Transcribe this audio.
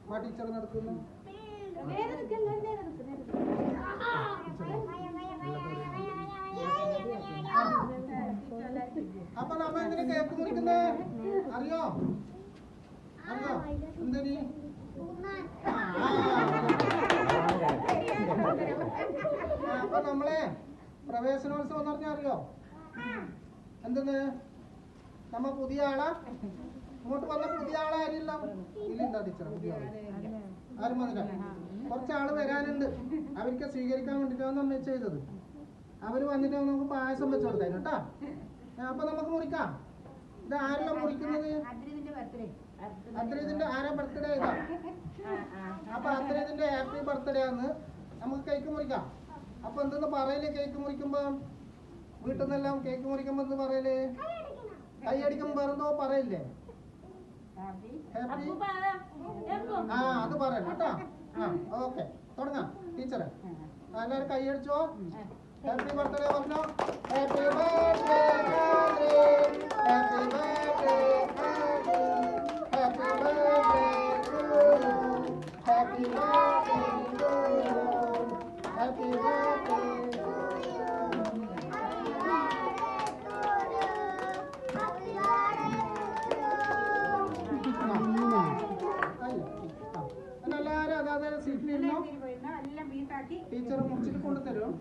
വാ ടീച്ചർ നടക്കുന്നു. അപ്പൊ നമ്മ എന്തിനാ കേക്ക് മുറിക്കുന്നേ അറിയോ? അറിയോ എന്തിനി? അപ്പൊ നമ്മളെ പ്രവേശനോത്സവം എന്ന് പറഞ്ഞാൽ അറിയോ എന്തെന്ന്? നമ്മ പുതിയ ആളാ ഇങ്ങോട്ട് വന്ന പുതിയ ആളാരില്ല ഇല്ല ടീച്ചർ പുതിയ ആള് ആരും വന്നില്ല. കുറച്ചാള് വരാനുണ്ട്. അവർക്ക് സ്വീകരിക്കാൻ വേണ്ടിട്ടാണ് നമ്മൾ ചെയ്തത്. അവര് വന്നിട്ട് നമുക്ക് പായസം വെച്ച് കൊടുത്തേ കേട്ടാ. അപ്പൊ നമുക്ക് മുറിക്കാം. ഇത് ആരെല്ലാം മുറിക്കുന്നത്? അദ്രീതിന്റെ ആരാ ബർത്ത്ഡേ ഇതാ. അപ്പൊ അദ്രീതിന്റെ ഹാപ്പി ബർത്ത്ഡേ ആണ്. നമുക്ക് കേക്ക് മുറിക്കാം. അപ്പൊ എന്തെന്ന് പറയല്? കേക്ക് മുറിക്കുമ്പോ വീട്ടിൽ നിന്നെല്ലാം കേക്ക് മുറിക്കുമ്പോ എന്ത് പറയല്? കൈയടിക്കുമ്പോ വേറെന്തോ പറയില്ലേ? ഹാപ്പി അത് പറയണം കേട്ടാ. ഓക്കെ തുടങ്ങാം ടീച്ചറെ. എല്ലാവരും കൈയടിച്ചോ. ഹാപ്പി ബർത്ത്ഡേ പറഞ്ഞോ. Happy birthday happy birthday happy birthday happy birthday happy birthday. എല്ലാവരും അതായത് സീറ്റിലിരുന്നോ. ടീച്ചർ മുറിച്ചിട്ട് കൊണ്ടുതരും.